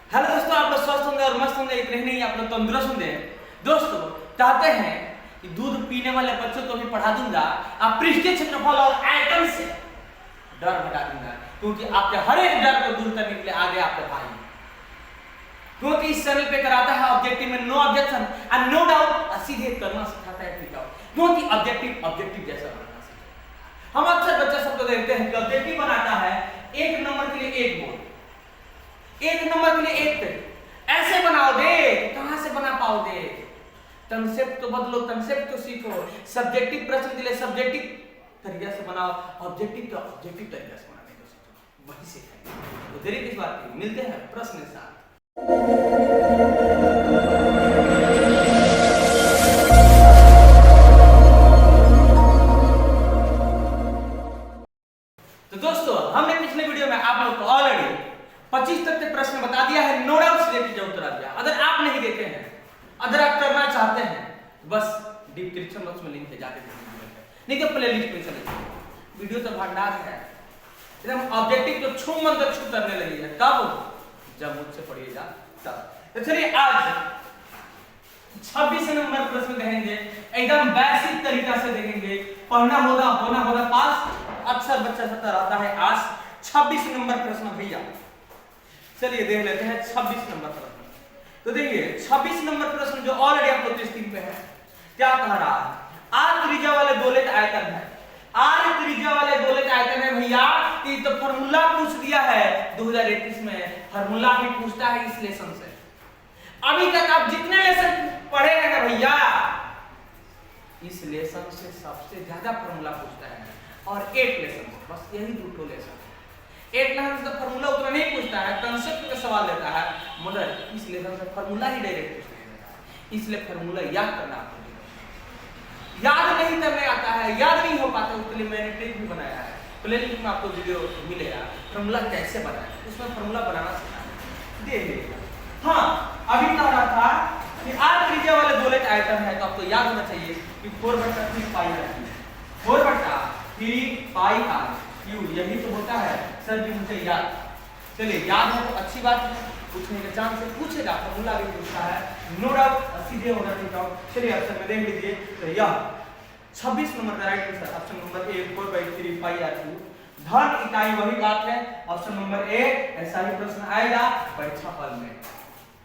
Hello दोस्तों, आप लोग स्वस्थ होंगे और मस्त होंगे। इतने ही नहीं, आप लोग तंदुरुस्त होंगे। दोस्तों, चाहते हैं कि दूध पीने वाले बच्चों को भी पढ़ा दूंगा, आप पृष्ठीय क्षेत्रफल और आयतन से डर हटा दूंगा, क्योंकि आपके हर एक डर को दूर करने के लिए आगे आपके भाई, क्योंकि इस चैनल पे कराता है ऑब्जेक्टिव में no objection and no doubt, सीधे करना सिखाता है ठीक है, क्योंकि ऑब्जेक्टिव जैसा बनाना सिखाता है। हम अक्सर बच्चा सबको देखते हैं कि ऑब्जेक्टिव बनाता है एक नंबर के लिए एक बोर्ड, एक नंबर के लिए एक पेज, ऐसे बनाओ दे, कहां से बना पाओगे? कंसेप्ट तो बदलो, कंसेप्ट तो सीखो। सब्जेक्टिव प्रश्न के लिए सब्जेक्टिव तरीके से बनाओ, ऑब्जेक्टिव का ऑब्जेक्टिव तरीके से बनाने को सीखो, वही सीखेंगे। तो देरी किस बात की, मिलते हैं प्रश्न के साथ। तो दोस्तों, हमने पिछले वीडियो में आप लोग को ऑलरेडी 25 तक के प्रश्न बता दिया है, नो डाउट सीधे उत्तर आ गया। अगर आप नहीं देखे हैं, अगर आप करना चाहते हैं, बस डिस्क्रिप्शन बॉक्स में लिंक है, जाके देखिए, नहीं तो प्लेलिस्ट पे चले जाइए। वीडियो तो भंडार है, एकदम ऑब्जेक्टिव तो छू मंतर छू करने लगी है। कब? जब मुझसे पढ़िएगा तब। तो चलिए आज 26 नंबर प्रश्न देखेंगे, एकदम बेसिक तरीका से देखेंगे। पढ़ना होगा, होना होगा पास। अक्सर बच्चा सत्तर आता है आज 26 नंबर प्रश्न भैया। चलिए देख लेते हैं 26 नंबर प्रश्न। तो देखिए 26 नंबर प्रश्न जो ऑलरेडी आप लोग स्क्रीन पे है, क्या कह रहा है? आर त्रिज्या वाले गोलित आयतन है, आर त्रिज्या वाले गोलित आयतन है भैया। ये तो फार्मूला पूछ दिया है 2021 में, फार्मूला ही पूछता है इस लेसन से। अभी तक आप जितने लेसन पढ़े हैं ना भैया, इस लेसन से सबसे ज्यादा फार्मूला पूछता है, और एक लेसन बस यही दो लेसन। एक लेसन से फार्मूला उतना नहीं पूछता है, कंसेप्ट का सवाल लेता है, मगर इस लेसन से फार्मूला ही डायरेक्ट पूछता है। इसलिए फार्मूला याद करना आपको, याद नहीं करने आता है, याद नहीं हो पाता, उसके लिए मैंने ट्रिक भी बनाया है। प्लेलिस्ट में आपको वीडियो मिलेगा, फार्मूला कैसे बनाए, उसमें फार्मूला बनाना सिखाया, देख लीजिएगा। हाँ, अभी कह रहा था कि आर त्रिज्या वाले गोलित आयतन है, तो आपको याद होना चाहिए कि 4/3 pi r cube, 4/3 pi r cube, यही तो होता है। सर जी मुझे याद, चलिए याद है तो अच्छी बात है, पूछने के चांस से पूछेगा, फार्मूला भी पूछता है, नो डाउट सीधे होना चाहिए। चलिए ऑप्शन में देख लीजिए, तो यह 26 नंबर का right answer option number A 4/3 pi r cube. धन इकाई वही बात है, ऑप्शन नंबर ए। ऐसा ही प्रश्न आएगा परीक्षा फल में,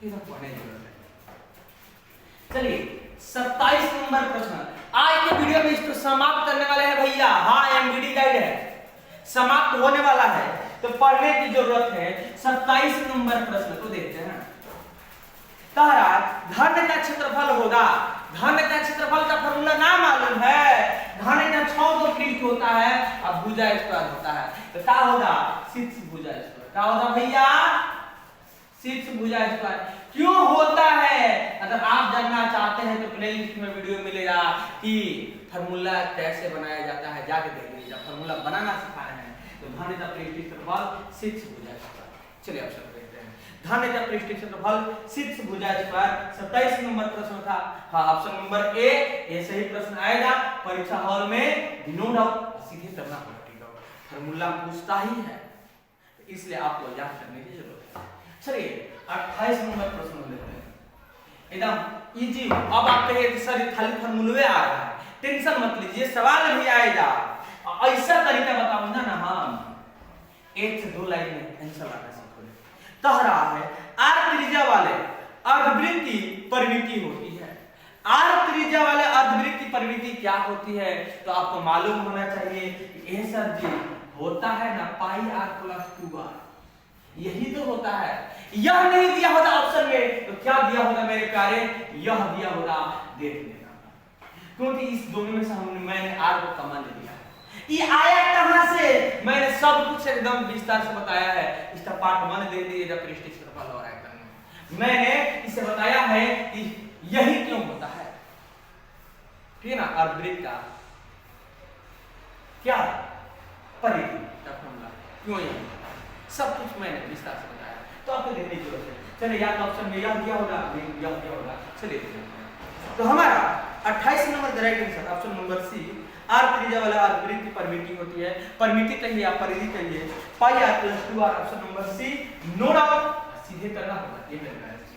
इधर पढ़ने की जरूरत है। चलिए 27 नंबर प्रश्न आज के वीडियो में इसको समाप्त करने वाले हैं भैया। हाँ, एमडीडी गाइड है, समाप्त होने वाला है, तो पढ़ने की जरूरत है। 27 नंबर प्रश्न को देखते हैं। तारा घन का क्षेत्रफल होगा, घन का क्षेत्रफल का फॉर्मूला ना मालूम है, घन का 6 को पृष्ठ होता है, अब भुजा स्क्वायर होता है, तो क्या होगा? 6 भुजा स्क्वायर। क्या होगा भैया? 6 भुजा स्क्वायर। क्यों होता है? अगर आप जानना चाहते हैं तो प्लेलिस्ट में वीडियो मिलेगा कि फार्मूला कैसे बनाया जाता है, जाके देख लीजिए। फार्मूला बनाना सिखा रहे हैं, तो घन का पृष्ठ क्षेत्रफल 6 भुजा स्क्वायर। चलिए ऑप्शन देखते हैं, घन का पृष्ठ क्षेत्रफल 6 भुजा स्क्वायर। 27 नंबर प्रश्न था, हाँ ऑप्शन नंबर ए, ये सही प्रश्न आएगा परीक्षा हॉल में, नो डाउट सीधे करना पड़ेगा, फार्मूला पूछता ही है, इसलिए आपको याद करने की जरूरत है। चलिए 28 नंबर प्रश्न लेते हैं, एकदम इजी। अब आप कहिए सर खाली फार्मूले आ रहा है, टेंशन मत लीजिए, सवाल भी आएगा, ऐसा तरीका बताऊंगा ना हम, एक से दो लाइन में आंसर लाना सीखोगे। कह रहा है आर त्रिज्या वाले अर्धवृत्त की परिमिति होती है। आर त्रिज्या वाले अर्धवृत्त की परिमिति क्या होती है? तो आपको मालूम होना चाहिए कि ए सर जी होता है ना पाई आर प्लस 2r, यही तो होता है। यह नहीं दिया होता ऑप्शन में, तो क्या दिया होगा मेरे प्यारे? यह दिया होगा, देख लेना, क्योंकि इस दोनों में से मैंने आर को कॉमन ले लिया है। ये आया कहां से? मैंने सब कुछ एकदम विस्तार से बताया है, इसका पार्ट 1 दे दीजिएगा पृष्ठ क्षेत्रफल और आयतन में। मैंने इसे बताया है कि यही क्यों होता है, ठीक है ना? अर्धवृत्त का क्या परिधि का फॉर्मूला क्यों यही, सब कुछ मैंने विस्तार से बताया, तो आपको देखने की जरूरत है। चलिए या तो ऑप्शन में यह दिया होगा, यह दिया होगा। चलिए तो हमारा 28 number right answer option number C, R त्रिज्या वाला अर्धवृत्त की परिमिति होती है, परिमिति कहिए आप परिधि कहिए, pi r plus 2r, option number C, no doubt सीधे करना होगा, ये मेरे ख्याल से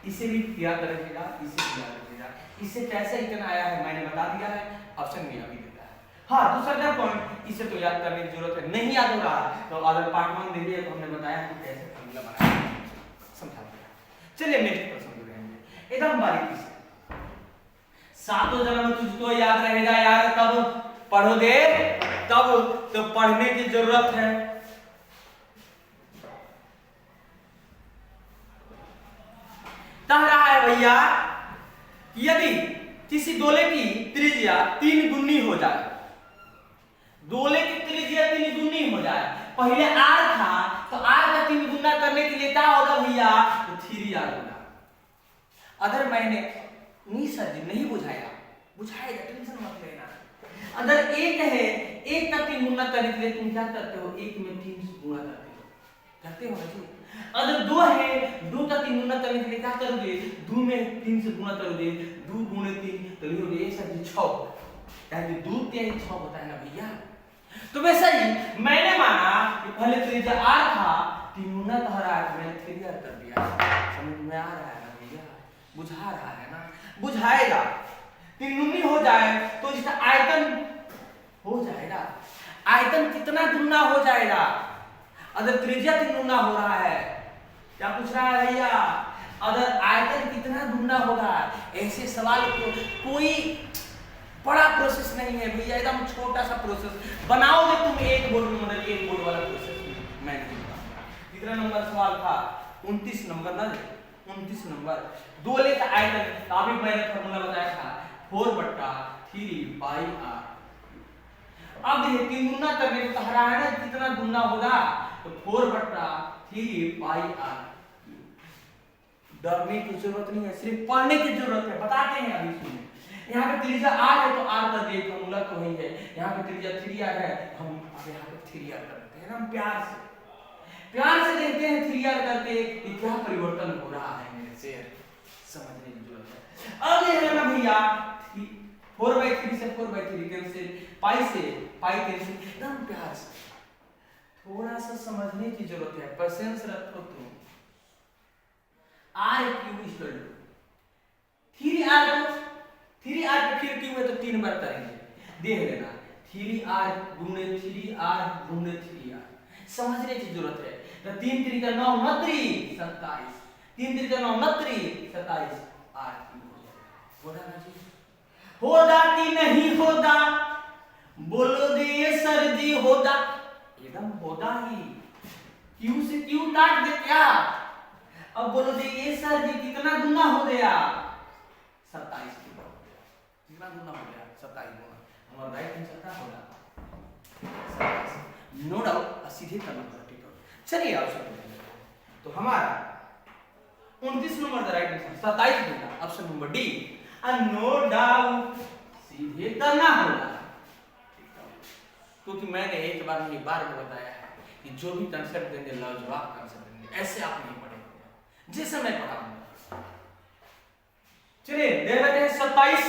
इसे भी याद रखिएगा, इसे भी याद रखिएगा। इससे कैसे इतना आया है मैंने बता दिया है, ऑप्शन भी अभी देता है। हाँ, दूसरा पॉइंट, इसे तो याद करने की जरूरत है, नहीं याद हो रहा तो अगर पार्ट 1 देखिए तो हमने बताया कि कैसे फॉर्मूला बनाया, समझा दिया। चलिए नेक्स्ट प्रश्न को देखेंगे एकदम बारीकी से। सातों जन्म तुझको याद रहेगा यार, तब पढ़ोगे तब तो पढ़ने की जरूरत है। कह रहा है भैया यदि किसी गोले की त्रिज्या 3 गुनी हो जाए, गोले की त्रिज्या 3 गुनी हो जाए, पहले r था तो r का 3 गुना करने के लिए क्या होगा भैया, तो 3r होगा। अगर मैंने नहीं सर जी नहीं बुझाया, बुझाएगा, टेंशन मत लेना। अगर एक है, एक का 3 गुना करने के लिए तुम क्या करते हो, एक में 3 गुना करते हो ना जी। अगर 2 है, 2 का 3 गुना करने के लिए क्या करोगे, 2 में 3 से गुना करोगे, 2 गुणे 3 तो लिखोगे ये सर जी 6, यानी 2 3 6 होता है ना भैया। तो वैसा ही मैंने माना कि पहले त्रिज्या r था, 3 गुना कह रहा है, मैंने 3r कर दिया। समझ में आ रहा है ना भैया, बुझा रहा है ना, बुझाएगा। 3 गुनी हो जाए तो इसका आयतन हो जाएगा, आयतन कितना गुना हो जाएगा। अगर त्रिज्या 3 गुना हो रहा है, क्या पूछ रहा है भैया, अगर आयतन कितना गुना होगा। ऐसे सवाल को कोई बड़ा प्रोसेस नहीं है भैया, एकदम छोटा सा प्रोसेस बनाओगे तुम, एक बोर्ड में मतलब एक बोर्ड वाला प्रोसेस मैं नहीं बताऊंगा। कितना नंबर सवाल था, 29 नंबर ना, 29 नंबर। गोले का आयतन अभी मैंने फार्मूला बताया था 4/3 पाई r। अब देखिए 3 गुना करने को कह रहा है ना, कितना गुना होगा, तो 4/3 पाई r। डरने की जरूरत नहीं है, सिर्फ पढ़ने की जरूरत है, बताते हैं अभी सुनिए। यहाँ पे त्रिज्या r है तो r कर दिए, फॉर्मूला तो वही है। यहाँ पे त्रिज्या 3r है, हम अब यहाँ पे 3r करते हैं ना, प्यार से देखते हैं 3r करके कि क्या परिवर्तन हो रहा है मेरे से, समझने की जरूरत है। अब ये है ना भैया 4/3 से 4/3 कैंसिल, पाई से पाई कैंसिल, एकदम प्यार से, थोड़ा सा समझने की जरूरत है, पेशेंस रखो तुम। r cube equal to 3r, तो 3r पे फिर क्यूब है तो 3 बार करेंगे, देख लेना 3r गुणे 3r गुणे 3r, समझने की जरूरत है। तो 3 3 का 9 29 27, 3 3 का 9 29 27 r क्यूब होगा ना जी। होगा कि नहीं होगा, बोलो दे सर जी, होगा, एकदम होगा ही। क्यू से क्यू काट दे क्या, अब बोलो दे ये सर जी कितना गुना हो गया, 27 कितना गुना हो गया, 27 गुना। हमारा राइट आंसर क्या होगा, 27। नो डाउट, सीधे करना पड़ेगा। चलिए ऑप्शन तो हमारा 29 नंबर द राइट आंसर 27 होगा, option number D. No doubt सीधे करना होगा, क्योंकि मैंने एक बार नहीं बार बताया है कि जो भी कंसेप्ट देंगे लाजवाब कंसेप्ट देंगे, ऐसे आप नहीं पढ़ेंगे जैसे मैं पढ़ाऊंगा। चलिए देख लेते हैं 27,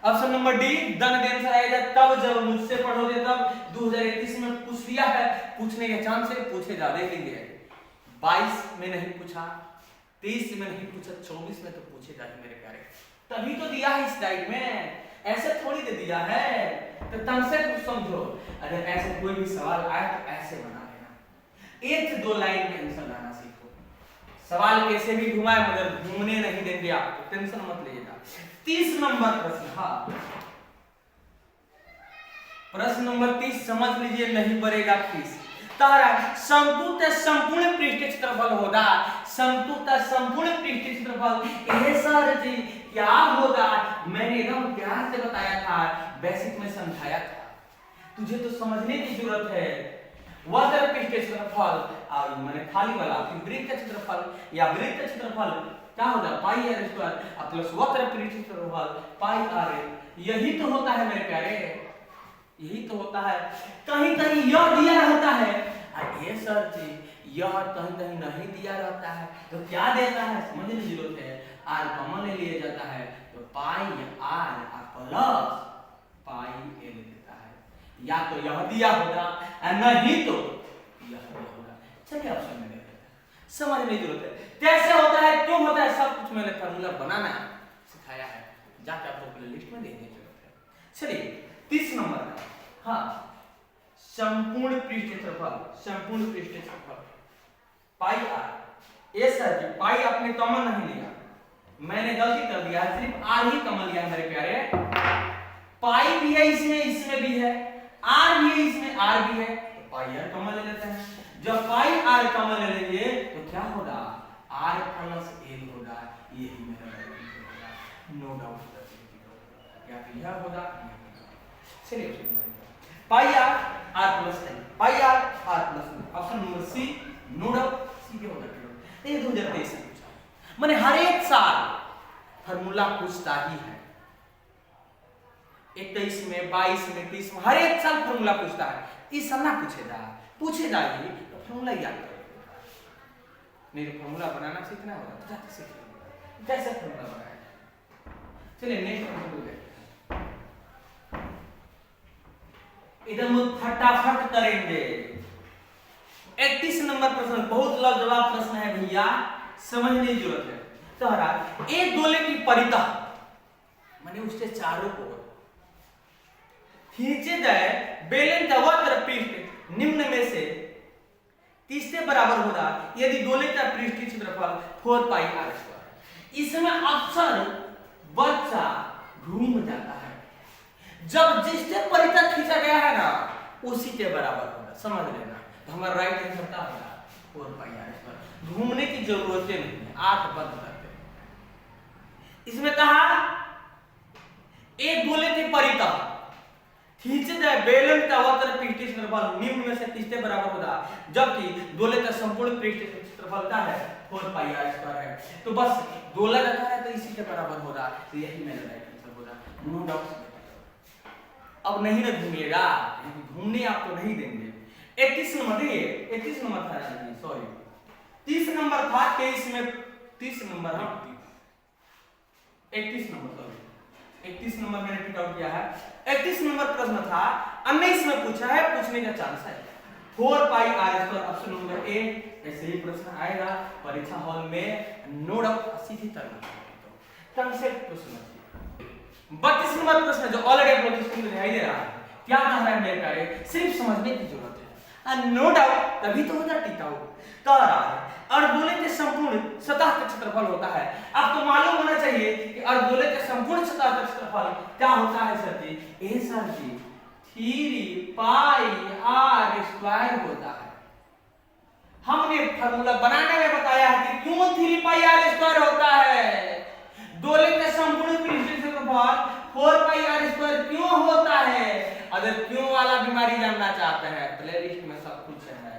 ऑप्शन नंबर डी। दन आंसर आएगा तब जब मुझसे पढ़ोगे, तब 2031 में पूछ लिया है, पूछने के चांस है, पूछे ज्यादा लेंगे। 22 में नहीं पूछा, 23 में नहीं पूछा, 24 में तो पूछे जाए मेरे प्यारे, तभी तो दिया है इस डाइट में, ऐसे थोड़ी दे दिया है। तो कंसेप्ट समझो, अगर ऐसे कोई भी सवाल आए तो ऐसे बना लेना, एक से 2 लाइन में आंसर लाना सीखो। सवाल कैसे भी घुमाए मगर घूमने नहीं देंगे आपको, टेंशन मत लीजिएगा। 30 नंबर प्रश्न, हाँ प्रश्न नंबर 30 समझ लीजिए, नहीं पड़ेगा फीस। तारा शंकु का संपूर्ण पृष्ठीय क्षेत्रफल होगा, शंकु का संपूर्ण पृष्ठीय क्षेत्रफल ये सर जी क्या होगा, मैंने एकदम प्यार से बताया था, बेसिक में समझाया था, तुझे तो समझने की जरूरत है। वक्र पृष्ठीय क्षेत्रफल और मैंने खाली वाला वृत्त का क्षेत्रफल या वृत्त का क्षेत्रफल क्या होगा, पाई आर स्क्वायर प्लस वक्र पृष्ठीय क्षेत्रफल पाई आर, यही तो होता है मेरे प्यारे, यही तो होता है। कहीं कहीं यह दिया रहता है, ये सर जी यह कहीं कहीं नहीं दिया रहता है, तो क्या देता है समझने की जरूरत है। आर कॉमन ले लिया जाता है तो पाई आर प्लस पाई एल देता है, या तो यह दिया होगा नहीं तो यह दिया होगा। चलिए ऑप्शन में देखते हैं समझने की जरूरत है, कैसे होता है, क्यों होता है, सब कुछ मैंने फार्मूला बनाना सिखाया है, जाके आप लोग लिस्ट में देखने की जरूरत है। चलिए 30 नंबर का, हाँ, संपूर्ण पृष्ठ क्षेत्रफल, संपूर्ण पृष्ठ क्षेत्रफल पाई आर। ये सर जी पाई आपने कॉमन नहीं लिया, मैंने गलती कर दिया, सिर्फ आर ही कॉमन लिया मेरे प्यारे। पाई भी है इसमें, इसमें भी है, आर भी है इसमें, आर भी है, तो पाई आर कॉमन ले लेते हैं। जब पाई आर कॉमन ले लेंगे तो क्या होगा, आर प्लस एल होगा, यही मेरा होगा, नो डाउट, या फिर यह होगा। चलिए pi r r plus L, pi r r plus L, option number C, no doubt, सीधे होगा। ये 2023 से पूछा, माने हर एक साल फार्मूला पूछता ही है, 21 में, 22 में, 30 में, हर एक साल फार्मूला पूछता है। इस साल ना पूछेगा ही तो फार्मूला याद करो, नहीं तो फार्मूला बनाना सीखना होगा तो जाके सीख कैसे फार्मूला बनाएगा। चलिए नेक्स्ट क्वेश्चन देखते हैं, एकदम फटाफट करेंगे। 31 नंबर प्रश्न बहुत लाजवाब प्रश्न है भैया, समझने की जरूरत है। तो हरा एक गोले की परितः माने उसके चारों ओर खींचे गए बेलन का वक्र पृष्ठ निम्न में से किसके बराबर होगा यदि गोले का पृष्ठीय क्षेत्रफल 4 पाई आर स्क्वायर। इसमें अक्सर बच्चा घूम जाता है, जब जिससे परितः खींचा गया है ना उसी के बराबर होगा, समझ लेना। तो हमारा राइट आंसर क्या होगा 4 पाई आर स्क्वायर। घूमने की जरूरत नहीं है, आंख बंद करके। इसमें कहा एक गोले के परितः खींचे गए बेलन का वक्र पृष्ठीय क्षेत्रफल निम्न में से किसके बराबर होगा, जबकि गोले का संपूर्ण पृष्ठीय क्षेत्रफल क्या है 4 पाई आर स्क्वायर है। तो बस गोला रखा है तो इसी के बराबर होगा, तो यही मेरा राइट आंसर होगा, नो डाउट। अब नहीं ना घूमिएगा, घूमने आपको नहीं देंगे। 31 नंबर देखिए, 31 नंबर था, सॉरी 30 नंबर था, 23 में 30 नंबर है, 31 नंबर, सॉरी 31 नंबर मैंने पिक आउट किया है। 31 नंबर प्रश्न था, 19 में पूछा है, पूछने का चांस है 4 pi r square, option number A. ऐसे ही प्रश्न आएगा परीक्षा हॉल में, नो डाउट, सीधी तरह कंसेप्ट प्रश्न। 32 नंबर प्रश्न जो ऑलरेडी आप लोग स्क्रीन में दिखाई दे रहा है, क्या कह रहा है मेरे प्यारे, सिर्फ समझने की जरूरत है, नो डाउट, तभी तो होगा टिकाऊ। कह रहा है अर्धगोले के संपूर्ण सतह का क्षेत्रफल होता है। आपको मालूम होना चाहिए कि अर्धगोले के संपूर्ण सतह का क्षेत्रफल क्या होता है sir ji, A sir ji 3 pi r square होता है। हमने फार्मूला बनाने में बताया है कि क्यों 3 पाई आर स्क्वायर होता है, गोले के संपूर्ण पृष्ठीय क्षेत्रफल 4 पाई आर स्क्वायर क्यों होता है। अगर क्यों वाला बीमारी जानना चाहते हैं प्लेलिस्ट में सब कुछ है,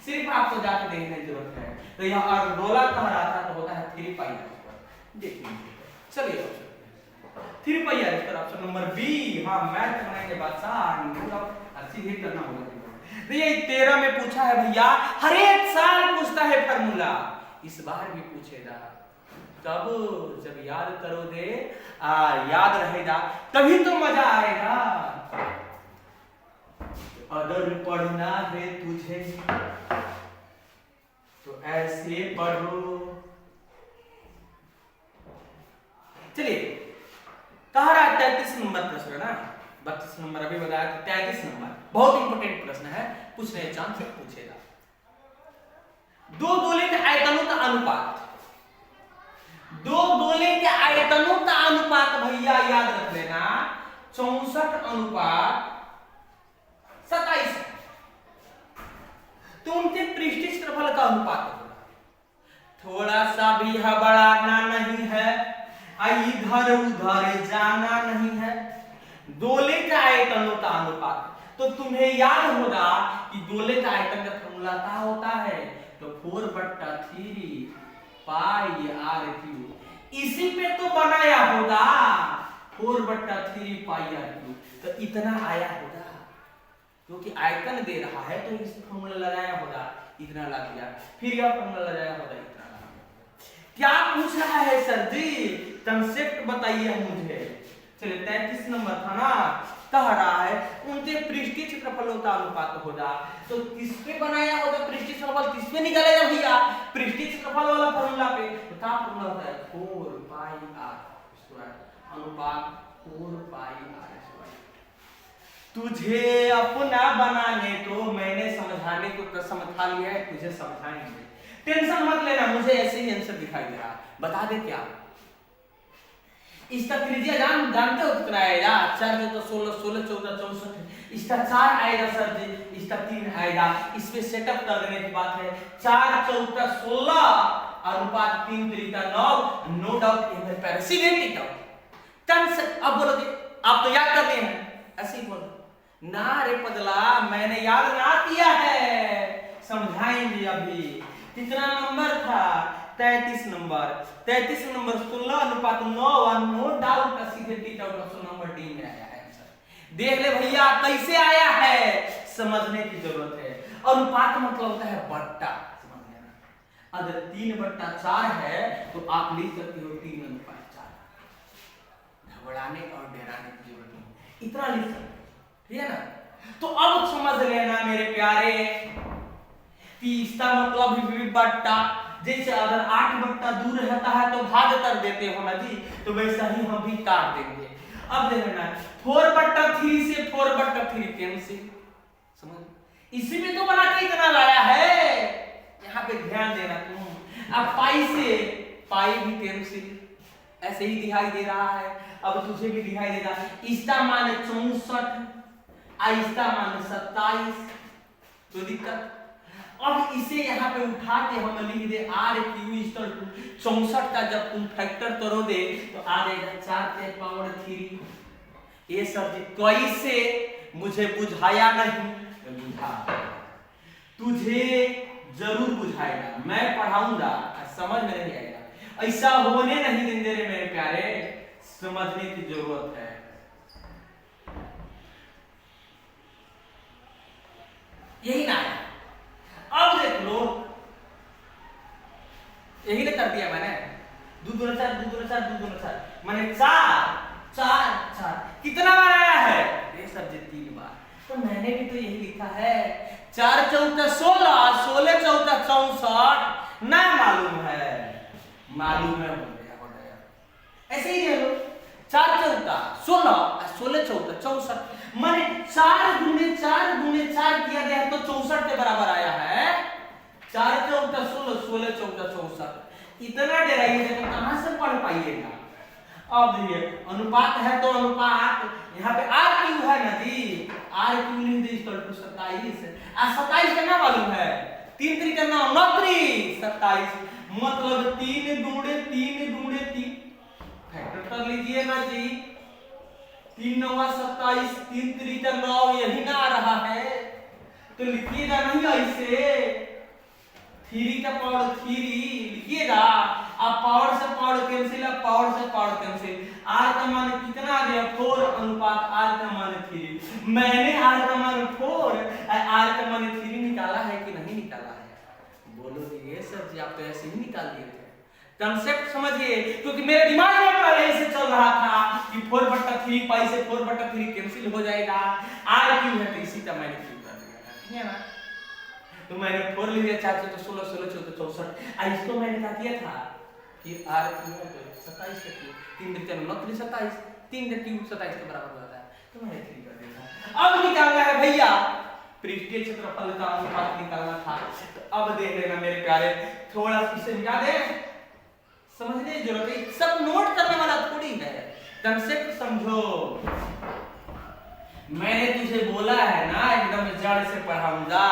सिर्फ आपको जाके देखने की जरूरत है। तो यह अर्धगोला कह रहा था तो होता है 3 पाई आर स्क्वायर, देखिए। चलिए 3 pi r square, option number B. हाँ मैथ बनाएंगे बादशाह, सीधे करना होगा। तो ये 13 में पूछा है भैया, हर एक साल पूछता है फार्मूला, इस बार भी पूछेगा। कब, जब याद करोगे, याद रहेगा तभी तो मजा आएगा। अगर पढ़ना है तुझे तो ऐसे पढ़ो। चलिए कह रहा है 33 नंबर प्रश्न ना, 32 नंबर अभी बताया, 33 नंबर बहुत इंपॉर्टेंट प्रश्न है, पूछने का चांस पूछेगा। दो गोले के आयतनों का अनुपात, दो गोले के आयतनों का अनुपात भैया याद रख लेना 64 अनुपात 27, तो उनके पृष्ठीय क्षेत्रफल का अनुपात होगा। थोड़ा सा भी बढ़ाना नहीं है, इधर उधर जाना नहीं है, गोले के आयतनों का अनुपात। तो तुम्हें याद होगा कि गोले का आयतन का फॉर्मूला क्या होता है, तो 4/3 पाई आर क्यूब, इसी पे तो बनाया होगा 4/3 पाई आर क्यूब, तो इतना आया होगा क्योंकि आयतन दे रहा है तो इस फॉर्मूला लगाया होगा, इतना ला दिया, फिर यह फॉर्मूला लगाया होगा, इतना ला दिया। क्या पूछ रहा है सर जी, कंसेप्ट बताइए मुझे। चलिए 33 नंबर था ना, कह रहा है उनके पृष्ठीय क्षेत्रफलों का अनुपात होगा। तो किस पे बनाया होगा पृष्ठीय क्षेत्रफल, किस पे निकलेगा भैया, पृष्ठीय क्षेत्रफल वाला फॉर्मूला पे। तो क्या फॉर्मूला होता है, 4 पाई r स्क्वायर अनुपात 4 पाई r स्क्वायर। तुझे अपना बनाने को मैंने समझाने को तो समझा लिया है, तुझे समझाएंगे, टेंशन मत लेना, मुझे ऐसे ही आंसर दिखाई दे रहा। बता दे क्या इसका त्रिज्या जानते हो कितना आएगा, 4 तो 16 16 14 64, इसका 4 आएगा सर जी, इसका 3 आएगा। इसमें सेटअप कर देने की बात है, 4 14 16 अनुपात 3 3 9, नो डाउट ये मेरे पैर सीधे टिका। अब बोलोगे आप तो याद कर लिए हैं, ऐसे ही बोलो ना रे पगला, मैंने याद ना किया है, समझाएंगे अभी। कितना नंबर था, 33 नंबर, 33 नंबर 16 अनुपात 9 और नो डाउट का सीधे tick out option number D में आया है आंसर। देख ले भैया कैसे आया है, समझने की जरूरत है। अनुपात मतलब होता है बट्टा, समझ लेना। अगर 3/4 है तो आप लिख सकते हो 3/4, घबराने और डराने की जरूरत नहीं, इतना लिख सकते हो, ठीक है ना। तो अब समझ लेना मेरे प्यारे कि इसका मतलब भी बट्टा, जैसे अगर 8 बट्टा दूर रहता है तो भाग कर देते हो ना जी, तो वैसा ही हम भी काट देंगे। अब देखना 4/3 से 4/3 कैंसिल, समझ, इसी में तो बना के इतना लाया है, यहाँ पे ध्यान देना तुम। अब पाई से पाई भी कैंसिल, ऐसे ही दिखाई दे रहा है। अब तुझे भी दिखाई देगा, इसका मान 64, इसका मान 27, तो दिक्कत। अब इसे यहाँ पे उठा के हम लिख दे r³ 64 का जब तुम फैक्टर करोगे तो आ जाएगा 4⁻3। ये सर जी कैसे, मुझे बुझाया नहीं, बुझा, तुझे जरूर बुझाएगा, मैं पढ़ाऊंगा, समझ में नहीं आएगा, ऐसा होने नहीं देंगे रे मेरे प्यारे, समझने की जरूरत है। यही ना है, अब देख लो, यही ने कर दिया मैंने, 2 2 4 2 2 4 2 2 4 मैंने 4 4 4 कितना बार आया है, ये सब 3 बार। तो मैंने भी तो यही लिखा है, 4 14 16 16 14 64 ना मालूम है, मालूम है, हो गया। ऐसे ही ले लो, 4 14 16 16 14 64, माने 4 गुणे 4 किया गया तो 64 के बराबर आया है। 4 14 16 16 14 64, इतना डराइए तो कहां से पढ़ पाइएगा। अब देखिए अनुपात है तो अनुपात, यहाँ पे r³ है ना जी, r³ लिख दे इक्वल टू 27, 27 का ना मालूम है, 3 3 का 9 9 3 27, मतलब 3 दूणे 3 फैक्टर कर लीजिएगा जी, 3 9 27 3 3 9, यही ना आ रहा है, तो लिखिएगा नहीं ऐसे, 3 का पावर 3 लिखिएगा, अब पावर से पावर कैंसिल, अब पावर से पावर कैंसिल, r का मान कितना आ गया 4 अनुपात r का मान 3, मैंने r का मान 4 r का मान 3 निकाला है कि नहीं निकाला है, बोलो ये सर जी आप तो ऐसे ही निकाल दिए थे। कंसेप्ट समझिए, क्योंकि मेरे दिमाग में पहले से चल रहा था कि 4/3 पाई से 4/3 कैंसिल हो जाएगा, r³ है तो इसी का मैंने क्यों कर दिया, ठीक है ना। तो मैंने 4 लिख दिया, 4 14 16 16 14 64, इसको मैंने क्या किया था कि r³ है तो 27 का 3 3 9 3 27, 3 का क्यूब 27 के बराबर होता है, तो मैंने 3 कर दिया। अब निकालना है भैया पृष्ठीय क्षेत्रफल का अनुपात निकालना था, तो अब देख लेना मेरे प्यारे, थोड़ा इसे मिटा दे, समझने की जरूरत है, सब नोट करने वाला थोड़ी है, कंसेप्ट समझो। मैंने तुझे बोला है ना एकदम जड़ से पढ़ाऊंगा।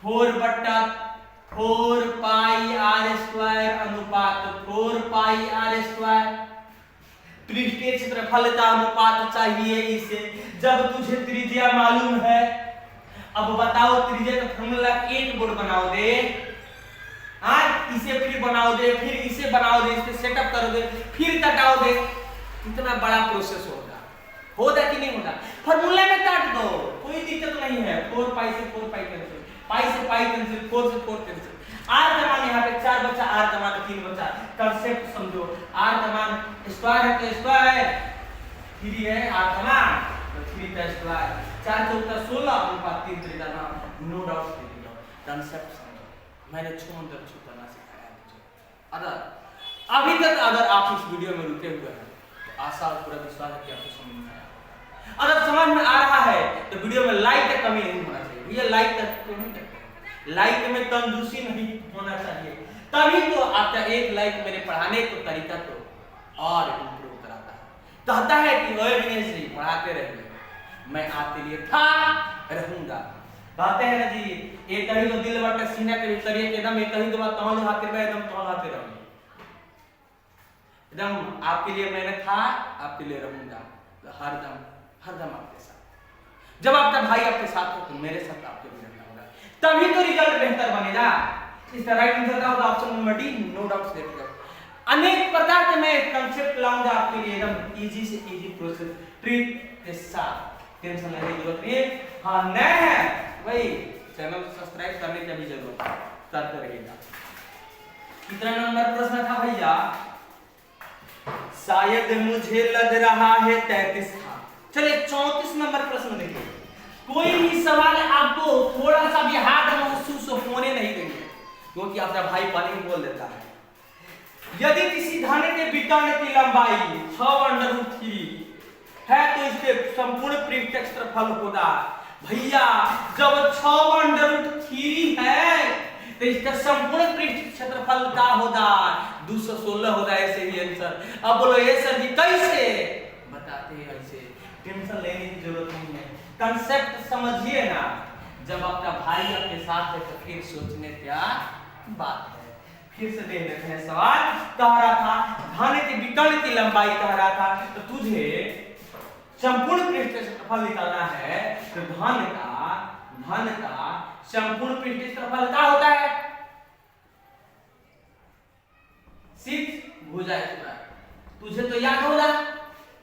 4/4 पाई r² अनुपात 4 पाई r², पृष्ठीय क्षेत्रफल का अनुपात चाहिए इसे, जब तुझे त्रिज्या मालूम है। अब बताओ त्रिज्या का फॉर्मूला, एक बोर्ड बनाओ दे, इसे फिर बनाओ दे, फिर इसे बनाओ दे, इसे सेटअप करो दे, फिर कटाओ दे, कितना बड़ा प्रोसेस होगा कि नहीं होगा। फॉर्मूला में काट दो, कोई दिक्कत नहीं है, 4 पाई से 4 पाई कैंसिल, पाई से पाई कैंसिल, 4 से 4 कैंसिल, r का मान यहाँ पे 4 बचा, r का मान 3 बचा। कंसेप्ट समझो, r का मान स्क्वायर है तो स्क्वायर, 3 है 8 समान तो 3 का स्क्वायर 4 चौका 16 अनुपात 3 त्रिका नाम नो डाउट देखिए कांसेप्ट समझो मैंने छूमंतर छू करना सिखाया मुझे। अगर अभी तक अगर आप इस वीडियो में रुके हुए हैं तो आशा और पूरा विश्वास है कि आपको समझ में आया। अगर समझ में आ रहा है तो वीडियो में लाइक का कमी नहीं होना चाहिए। भैया लाइक तक क्यों नहीं करते? लाइक में कंजूसी नहीं होना चाहिए, तभी तो आपका एक लाइक मेरे पढ़ाने को तरीका तो और इम्प्रूव कराता है। कहता है कि ओए विनेश जी पढ़ाते रहिए, मैं आपके लिए था रहूंगा। कहते हैं ना जी एक ही तो दिल बटे सीना के भीतर एकदम एक ही तो बात तौल हाथे में एकदम तौल हाथे रहोगे एकदम आपके लिए मैंने था आपके लिए रहूंगा तो हरदम हरदम आपके साथ। जब आपका भाई आपके साथ हो तो मेरे साथ आपके भी रहना होगा, तभी तो रिजल्ट बेहतर बनेगा। इसका राइट आंसर का होगा option number D no doubts देखिए। अनेक प्रकार के मैं कांसेप्ट लाऊंगा आपके लिए एकदम इजी से इजी प्रोसेस ट्रिक के साथ, टेंशन लेने की जरूरत नहीं है। हाँ नए हैं भाई चैनल को सब्सक्राइब करने की भी जरूरत है, करते रहिएगा। कितना नंबर प्रश्न था भैया? शायद मुझे लग रहा है 33 था। चलिए 34 नंबर प्रश्न देखिए। कोई भी सवाल आपको थोड़ा सा भी हार्ड महसूस होने नहीं देंगे क्योंकि आपका भाई पानी बोल देता है। यदि किसी धन के विकर्ण की लंबाई 6√3 है तो इसके संपूर्ण पृष्ठ क्षेत्रफल होगा। भैया जब 6√3 है तो इसका संपूर्ण पृष्ठ क्षेत्रफल का होगा 216 होगा। ऐसे ही आंसर। अब बोलो ये सर जी कैसे बताते हैं? ऐसे टेंशन लेने की जरूरत नहीं है, कांसेप्ट समझिए ना। जब आपका भाई आपके साथ है तो फिर सोचने क्या बात है। फिर से देख लेते हैं सवाल। कह रहा था धन के विकर्ण की लंबाई कह रहा था तो तुझे संपूर्ण पृष्ठ क्षेत्रफल निकालना है तो धन का संपूर्ण पृष्ठ क्षेत्रफल क्या होता है? 6 भुजा स्क्वायर। तुझे तो याद होगा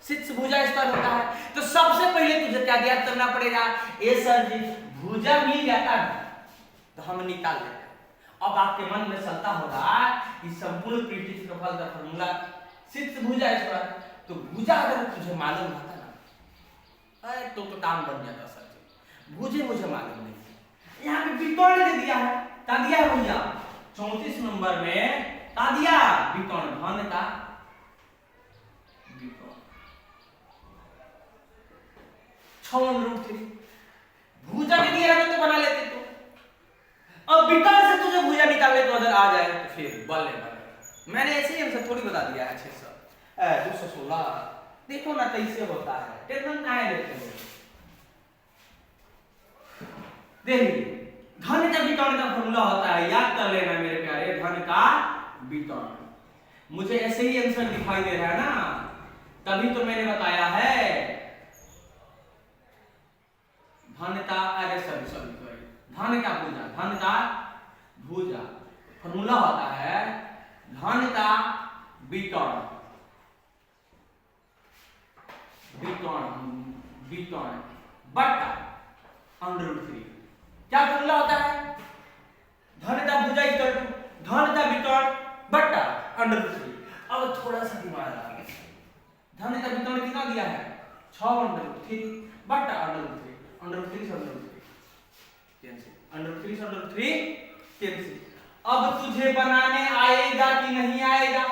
6 भुजा स्क्वायर होता है। तो सबसे पहले तुझे क्या ज्ञात करना पड़ेगा? ए सर जी भुजा मिल जाता है तो हम निकाल लेते हैं। अब आपके मन में चलता होगा कि संपूर्ण पृष्ठ क्षेत्रफल का फॉर्मूला 6 भुजा स्क्वायर। तो भुजा अगर तुझे मालूम होता ना तो काम बन जाता सर जी। मुझे मालूम नहीं। यहाँ पे विकर्ण दे दिया है, क्या दिया है भैया? 34 नंबर में क्या दिया? विकर्ण धन का विकर्ण 6√3 भुजा के दिया है तो बना लेते तो। अब विकर्ण से तुझे भुजा निकालने तो अगर आ जाए तो फिर बल्ले मैंने ऐसे ही आंसर थोड़ी बता दिया है 216। देखो ना कैसे होता है, टेंशन ना है। देखिए धन का विकर्ण का फॉर्मूला होता है, याद कर लेना मेरे प्यारे, धन का विकर्ण। मुझे ऐसे ही आंसर दिखाई दे रहा है ना, तभी तो मैंने बताया है धन का अरे सॉरी धन का भुजा फॉर्मूला होता है धन का विकर्ण बट्टा √3। क्या फॉर्मूला होता है? धन का भुजा इक्वल टू धन का विकर्ण बट्टा √3। अब थोड़ा सा दिमाग लगा, धन का विकर्ण कितना दिया है? 6√3 बट्टा √3 कैंसिल। अब तुझे बनाने आएगा कि नहीं आएगा?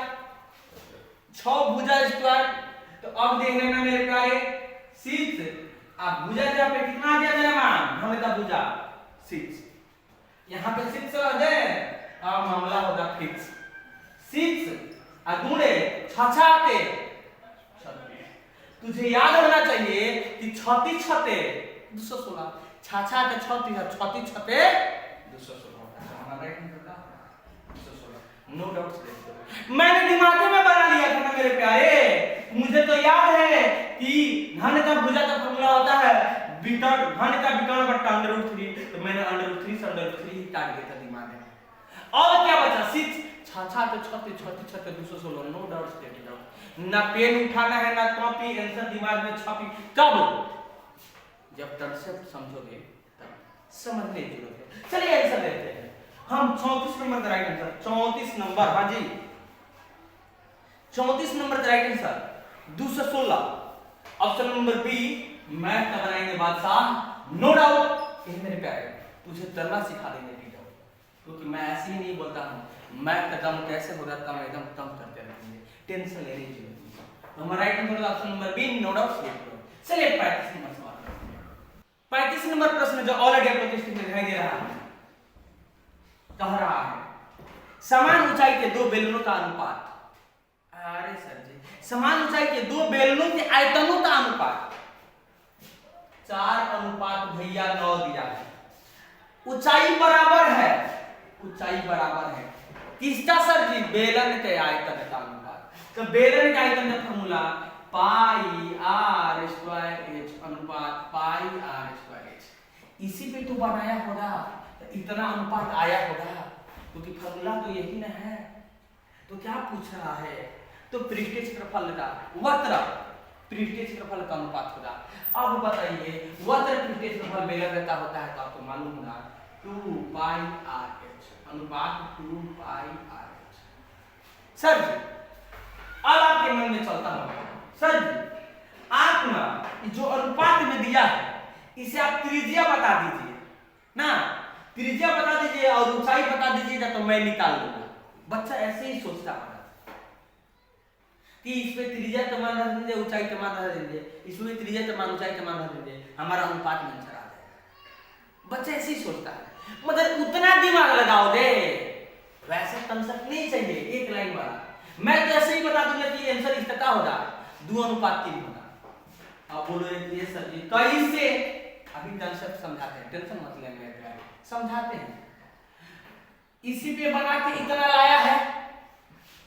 6 भुजा स्क्वायर तो अब देख लेना मेरे प्यारे 6। अब भुजा जहाँ पे कितना आ गया मेरा मान? धन का भुजा 6, यहाँ पे 6 आ जाए। अब मामला होगा फिक्स 6 गुणे 6 तुझे याद होना चाहिए कि 36 छते 216 6 के 36 छते 216 नो डाउट। मैंने दिमाग में बना लिया था ना मेरे प्यारे। मुझे तो याद है कि धन का भुजा का फॉर्मूला होता है विकर्ण धन का विकर्ण बट्टा √3। तो मैंने √3 से √3 ही काट दिया था दिमाग में। और क्या बचा? 6 6 216 नो डाउट। ना पेन उठाना है ना कॉपी, आंसर दिमाग में छापी। कब? जब कांसेप्ट समझोगे तब समझने की जरूरत है। चलिए आंसर देते हैं हम। 34 नंबर का राइट आंसर 34 नंबर। हाँ जी 34 नंबर का right answer 216 option number B, math का बनाएंगे बादशाह, नो डाउट। ये मेरे प्यारे तुझे तैरना सिखा देंगे टीचर, क्योंकि मैं ऐसे ही नहीं बोलता हूँ, मैथ का दम कैसे हो जाता है एकदम कम करते रहेंगे, टेंशन लेने की जरूरत नहीं। हमारा right answer option number B, no doubt. चलिए 35 नंबर सवाल, 35 नंबर प्रश्न जो ऑलरेडी आप लोग स्क्रीन में दिखाई दे रहा है, कह रहा है समान ऊंचाई के दो बेलनों का अनुपात। अरे सर जी, समान ऊंचाई के दो बेलनों के आयतनों का अनुपात 4:9 भैया 9 दिया है। ऊंचाई बराबर है, ऊंचाई बराबर है किसका सर जी? बेलन के आयतन का अनुपात। तो बेलन के आयतन का formula pi r square H अनुपात पाई आर स्क्वायर एच। इसी पे तो बनाया होगा, तो इतना अनुपात आया होगा, क्योंकि फॉर्मूला तो यही ना है। तो क्या पूछ रहा है? तो पृष्ठीय क्षेत्रफल का वक्र पृष्ठीय क्षेत्रफल का अनुपात होगा। अब बताइए वक्र पृष्ठीय क्षेत्रफल बेलन रहता होता है, तो आपको मालूम होगा 2 पाई आर एच अनुपात 2 पाई आर एच। सर जी अब आपके मन में चलता होगा, सर जी आप ना जो अनुपात में दिया है इसे आप त्रिज्या बता दीजिए ना, त्रिज्या बता दीजिए और ऊंचाई बता दीजिएगा तो मैं निकाल लूंगा। बच्चा ऐसे ही सोचता है कि इसमें त्रिज्या का मान रख दीजिए, ऊंचाई का मान रख दीजिए, इसमें त्रिज्या का मान ऊंचाई का मान रख दीजिए, हमारा अनुपात में अंतर आ जाएगा। बच्चा ऐसे ही सोचता है, मगर उतना दिमाग लगाओगे वैसे कंसेप्ट नहीं चाहिए एक लाइन वाला। मैं तो ऐसे ही बता दूंगा कि आंसर इस तरह होगा 2:3 होगा। अब बोलो ये सर जी कैसे? अभी कंसेप्ट समझाते हैं, टेंशन मत ले मेरे प्यारे, समझाते हैं। इसी पे बना के इतना लाया है,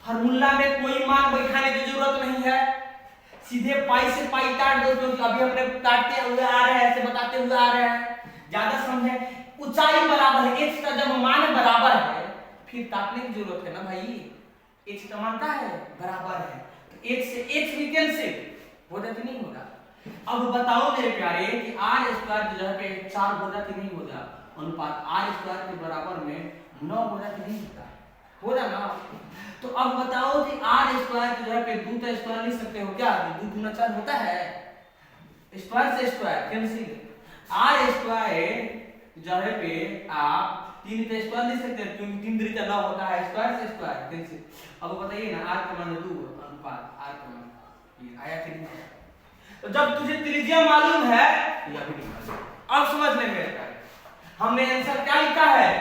फार्मूला में कोई मान बैठाने की जरूरत नहीं है, सीधे पाई से पाई काट दो, क्योंकि अभी हमने काटते हुए आ रहे हैं, ऐसे बताते हुए आ रहे हैं, ज्यादा समझे। ऊंचाई बराबर है, x का जब मान बराबर है फिर काटने की जरूरत है ना भाई, x का मान क्या है? बराबर है, तो x से x भी कैंसिल होगा कि नहीं होगा? अब बताओ मेरे प्यारे कि r स्क्वायर जो है पे 4 होगा कि नहीं होगा? अनुपात r स्क्वायर के बराबर में 9 होगा कि नहीं होता? होगा ना। तो अब बताओ कि r स्क्वायर जो है पे 2 का स्क्वायर लिख सकते हो क्या? 2 गुना 4 होता है, स्क्वायर से स्क्वायर कैंसिल, r स्क्वायर जो है पे आप 3 का स्क्वायर लिख सकते हैं, क्योंकि 3 3 का 9 होता है, स्क्वायर से स्क्वायर कैंसिल। अब बताइए ना r का मान 2 अनुपात r का मान ये आया कि नहीं? तो जब तुझे त्रिज्या मालूम है या भी नहीं मालूम, अब समझ ले मेरे प्यारे, हमने आंसर क्या लिखा है?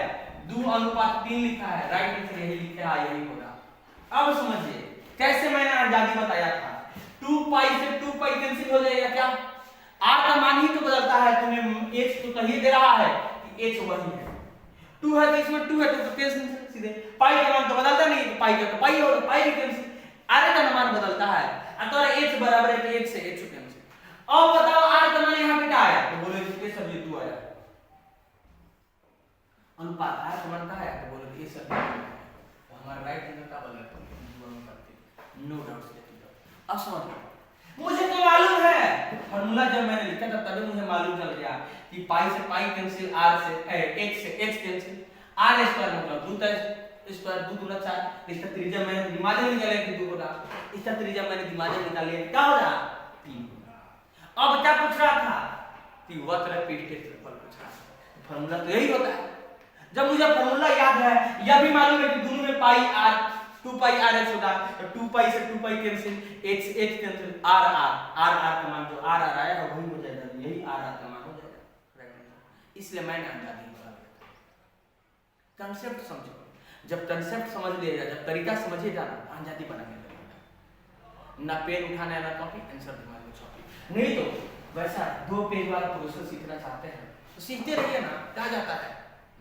2:3 लिखा है, राइट आंसर यही लिखा है, यही होगा। अब समझिए कैसे मैंने आजादी बताया था, 2 पाई से 2 पाई कैंसिल हो जाएगा क्या? r का मान ही तो बदलता है, तुम्हें h तो कहीं दे रहा है कि h वही है, 2 है तो इसमें 2 है तो कैंसिल सीधे, पाई का मान तो बदलता नहीं, तो पाई का तो पाई होगा, पाई भी कैंसिल, r का मान बदलता है, तो h बराबर है तो h से h कैंसिल। अब बताओ r का मान यहाँ पे क्या आया? तो बोलो इसके सब्जी 2 आया, अनुपात r का मान क्या आया? तो बोलो ये सब हमारा राइट आंसर का बदल नो डाउट। अब समझ मुझे तो मालूम है, फार्मूला जब मैंने लिखा था तभी मुझे मालूम चल गया कि पाई से पाई कैंसिल, r से x से x कैंसिल, r स्क्वायर मतलब 2 का स्क्वायर 2 गुना 4, इसका त्रिज्या मैंने दिमाग में निकाला कि 2 होगा, इसका त्रिज्या मैंने दिमाग में निकाल लिया, क्या हो रहा 3। अब क्या पूछ रहा था कि वक्र पृष्ठीय क्षेत्रफल पूछ रहा था, फार्मूला तो यही होता है। जब मुझे फार्मूला याद है, यह भी मालूम है कि दोनों में पाई r 2 पाई r h होगा, तो 2 पाई से 2 pi cancel, h h cancel, r का मान जो r आया है वही हो जाएगा, यही r का मान हो जाएगा, राइट आंसर। इसलिए मैंने आजादी बोला। कांसेप्ट समझो, जब कांसेप्ट समझ लिएगा, जब तरीका समझिएगा ना, आजादी बनाने लगेगा, ना पेन उठाना है ना कॉपी, आंसर दिमाग में छापी। नहीं तो वैसा 2 पेज वाला प्रोसेस सीखना चाहते हैं तो सीखते रहिए ना, क्या जाता है।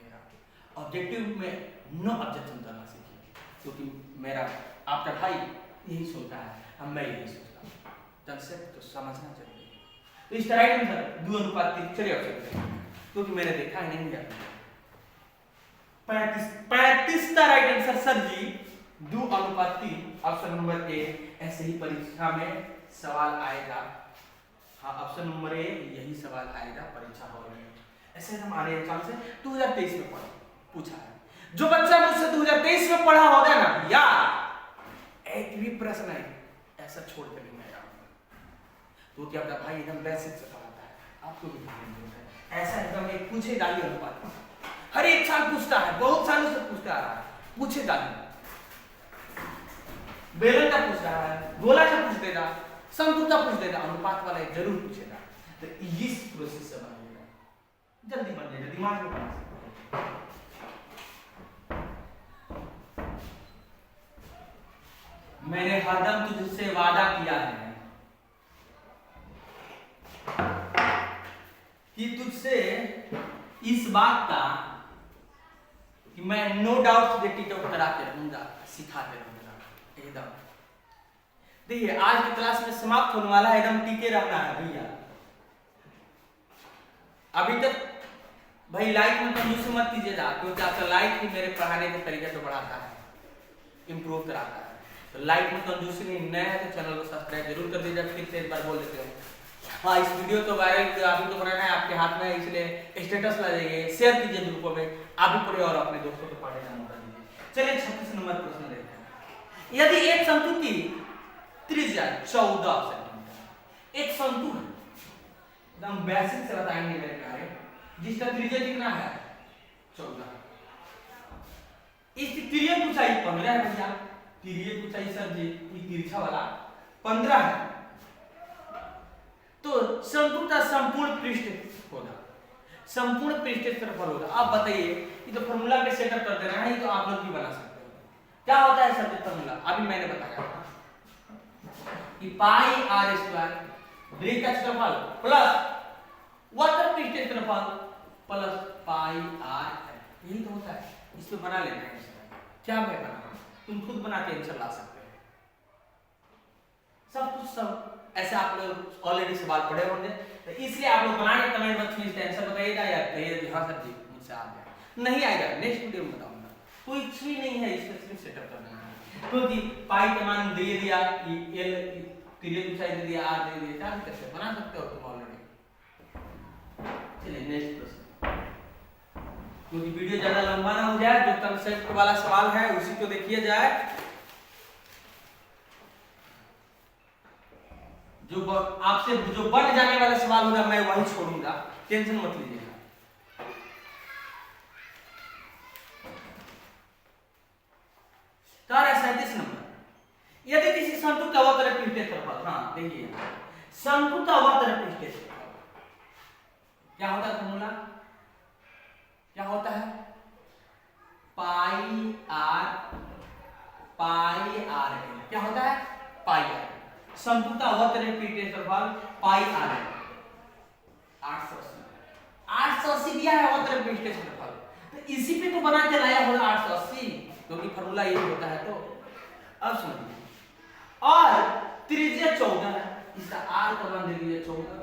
मेरा ऑब्जेक्टिव में नो ऑब्जेक्शन करना सीखिए, क्योंकि मेरा आपका भाई यही सोचता है, हम मैं यही सोचता हूँ, कंसेप्ट तो समझना चाहिए। तो इसका राइट आंसर 2:3 चलिए ऑप्शन, क्योंकि मैंने देखा ही नहीं जाता। 35 का right answer sir ji 2:3 option number A. ऐसे ही परीक्षा में सवाल आएगा, हाँ ऑप्शन नंबर ए यही सवाल आएगा परीक्षा हॉल में। ऐसे हम आने चांस है 2023 में पूछा है। जो बच्चा मुझसे 2023 में पढ़ा होगा ना यार, एक भी प्रश्न है ऐसा छोड़ कर नहीं आऊंगा, तो क्या अपना भाई एकदम बेसिक से पढ़ाता है, आपको भी ध्यान देना है। ऐसा एकदम एक पूछे डाली अनुपात हर एक साल पूछता है, बहुत सालों से पूछता आ रहा है, पूछे डाली बेलन का पूछ रहा है, गोला का पूछ देगा, समतुल्य पूछ देगा, अनुपात वाला एक जरूर पूछेगा। तो इस प्रोसेस से बनाइएगा, जल्दी बन जाएगा, दिमाग में बना सकते हैं। मैंने हरदम तुझसे वादा किया है कि तुझसे इस बात का कि मैं नो डाउट तुझे टीचर कराते रहूंगा, सिखाते रहूंगा एकदम। देखिए आज की क्लास में समाप्त होने वाला है, एकदम टीके रहना है भैया। अभी तक भाई लाइक में कंजूसी मत कीजिएगा, क्योंकि आपका लाइक ही मेरे पढ़ाने के तरीके को बढ़ाता है, इंप्रूव कराता है। तो लाइक में कंजूसी नहीं, नया है तो चैनल को सब्सक्राइब जरूर कर दीजिए। फिर से एक बार बोल देते हैं, हाँ इस वीडियो तो वायरल अभी तो बनाना है आपके हाथ में, इसलिए स्टेटस ला जाइए, शेयर कीजिए ग्रुपों में, आप भी पढ़े और अपने दोस्तों को पढ़ने का मौका दीजिए। चलिए 36 नंबर प्रश्न देखते हैं। यदि एक शंकु की त्रिज्या 14 सेंटीमीटर, एक शंकु है, एकदम बेसिक से बताएंगे मेरे प्यारे, जिसका त्रिज्या कितना है 14, इसकी तिर्यक ऊंचाई 15 है भैया। तिर्यक ऊंचाई सर जी तिरछा वाला 15 है, तो शंकु का संपूर्ण पृष्ठ होगा, संपूर्ण पृष्ठ क्षेत्रफल होगा। आप बताइए, ये तो फॉर्मूला में सेटअप कर देना है, ये तो आप लोग भी बना सकते हो। क्या होता है सर फॉर्मूला, अभी मैंने बताया कि पाई आर स्क्वायर वृत्त का क्षेत्रफल प्लस वक्र पृष्ठ क्षेत्रफल प्लस पाई आर है, यही तो होता है। इस पे बना लेना है, क्या मैं बना, तुम खुद बना के आंसर ला सकते हो। सब कुछ सब ऐसे आप लोग ऑलरेडी सवाल पढ़े होंगे, तो इसलिए आप लोग बनाने कमेंट बॉक्स में इसका आंसर बताइएगा या कहिए हाँ सर जी मुझसे आ गया, नहीं आएगा नेक्स्ट वीडियो में बताऊंगा। कोई भी नहीं है, इसका सिर्फ सेटअप करना है, क्योंकि पाई का मान दे दिया, एल तिर्यक ऊंचाई दे दिया, आर दे दिया, क्या भी कैसे बना सकते हो तुम ऑलरेडी। चलिए नेक्स्ट प्रश्न, क्योंकि वीडियो ज्यादा लंबा ना हो जाए, जो कंसेप्ट वाला सवाल है उसी को देखिए जाए। जो आपसे जो बन जाने वाला सवाल होगा मैं वही छोड़ूंगा, टेंशन मत लीजिएगा। कार्य 37 नंबर, यदि किसी शंकु का अवतरण पृष्ठ क्षेत्रफल, हाँ देखिए शंकु का अवतरण पृष्ठ क्षेत्रफल क्या होता है, फॉर्मूला क्या होता है, पाई आर क्या होता है, पाई आर। शंकु का अवतरण पृष्ठ क्षेत्रफल पाई आर है 880 दिया है अवतरण पृष्ठ क्षेत्रफल, तो इसी पे तो बना के लाया होगा 880, क्योंकि फॉर्मूला यही होता है। तो अब सुनिए, और त्रिज्या 14 है, इसका आर का मान दे दीजिए 14,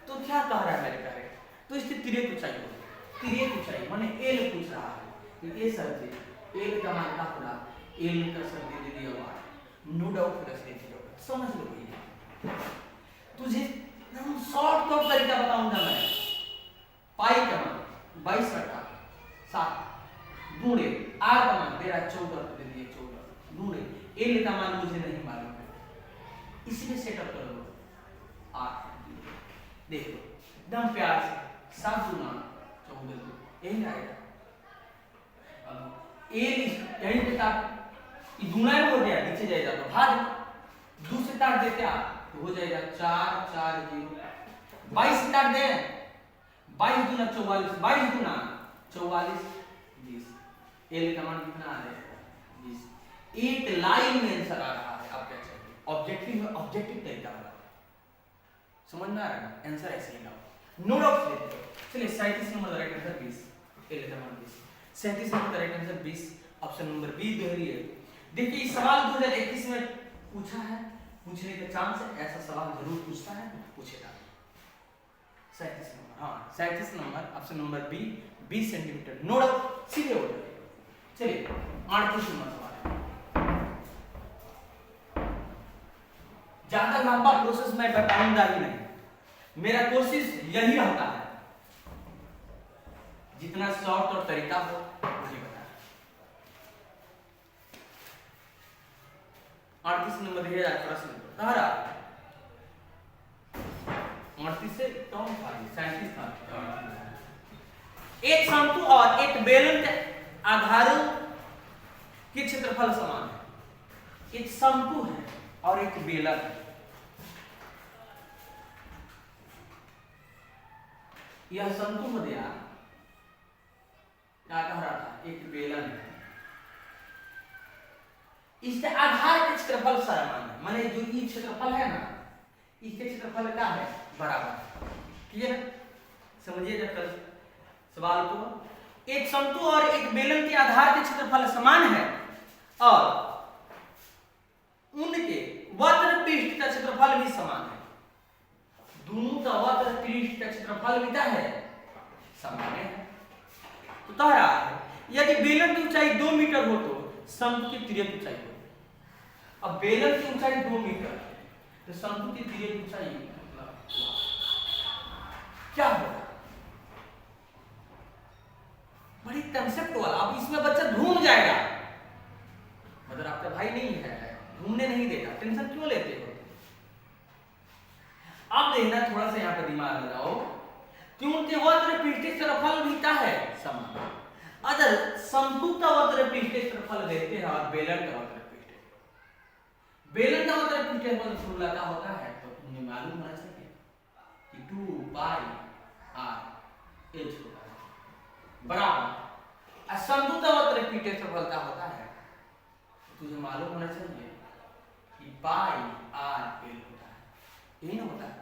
तो क्या कह रहा है मेरे प्यारे, तो इसकी तिर्यक ऊंचाई होगी, तिर्यक ऊंचाई माने एल पूछ रहा है, तो ये सर जी एल का मान क्या होगा, एल का सर दे दीजिए आर, नो डाउट प्लस दे दीजिए, समझ लो भैया। तुझे हम शॉर्ट कट तरीका बताऊंगा मैं, पाई का मान 22 बटा 7 गुणे आर का मान तेरा 14 दे दिए 14 गुणे एल का मान मुझे नहीं मालूम है, इसमें सेटअप कर लो आर, देख लो एकदम प्यार से 7 गुना 14 यही आएगा। अब एल यही बेटा ये गुना हो गया, नीचे जाएगा तो भाग, दूसरे काट देते आप तो हो जाएगा 4 4 0, 22 काट दे 22 गुना 44, 22 गुना 44 20, एल का मान कितना आ जाएगा 20। एक लाइन में आंसर आ रहा है, आप क्या चाहिए, ऑब्जेक्टिव में ऑब्जेक्टिव तरीका वाला, समझ में आ रहा है, आंसर ऐसे ही लाओ, नो डाउट लेते हो। चलिए 37 नंबर राइट आंसर 20, एल का मान 20, 37 number right answer 20, option number B दोहराइए। देखिए इस सवाल 2021 में पूछा है, पूछने का चांस है, ऐसा सवाल जरूर पूछता है, पूछेगा। 37 नंबर, हाँ 37 number option number B 20 centimetre, no doubt सीधे हो जाएगा। चलिए 38 नंबर सवाल है, ज्यादा लंबा प्रोसेस मैं बताऊंगा ही नहीं, मेरा कोशिश यही रहता है जितना शॉर्ट और तरीका हो वही बताना। 38 नंबर प्रश्न कह रहा 38 से कौन था, 37 था। एक शंकु और एक बेलन के आधारों के क्षेत्रफल समान है। एक शंकु है और एक बेलन है। यह शंकु हो गया, क्या कह रहा था, एक बेलन है, इसके आधार के क्षेत्रफल समान है, माने जो ये क्षेत्रफल है ना, इसके क्षेत्रफल क्या है, बराबर। क्लियर, समझिए जब सवाल को। एक शंकु और एक बेलन के आधार के क्षेत्रफल समान है और उनके वक्र पृष्ठ का क्षेत्रफल भी समान है। दोनों का वक्र पृष्ठ का क्षेत्रफल भी क्या है, समान है। तो कह रहा है यदि बेलन की ऊंचाई 2 मीटर हो तो शंकु की तिर्यक ऊंचाई हो। अब बेलन की ऊंचाई 2 मीटर तो शंकु की तिर्यक ऊंचाई क्या होगा, बड़ी कंसेप्ट वाला। अब इसमें बच्चा घूम जाएगा, मगर आपका भाई नहीं है, घूमने नहीं देगा, टेंशन क्यों लेते हो। अब देखना, थोड़ा सा यहाँ पर दिमाग लगाओ, क्योंकि वक्र पृष्ठ क्षेत्रफल भी क्या है, समान। अगर शंकु का वक्र पृष्ठ क्षेत्रफल देखते हैं और बेलन का वक्र पृष्ठ, बेलन का वक्र पृष्ठ क्षेत्रफल फॉर्मूला क्या होता है, तो तुम्हें मालूम होना चाहिए कि 2 पाई r h होता है बराबर। शंकु का वक्र पृष्ठ क्षेत्रफल क्या होता है, तुझे मालूम होना चाहिए कि पाई r l होता है, यही ना होता है।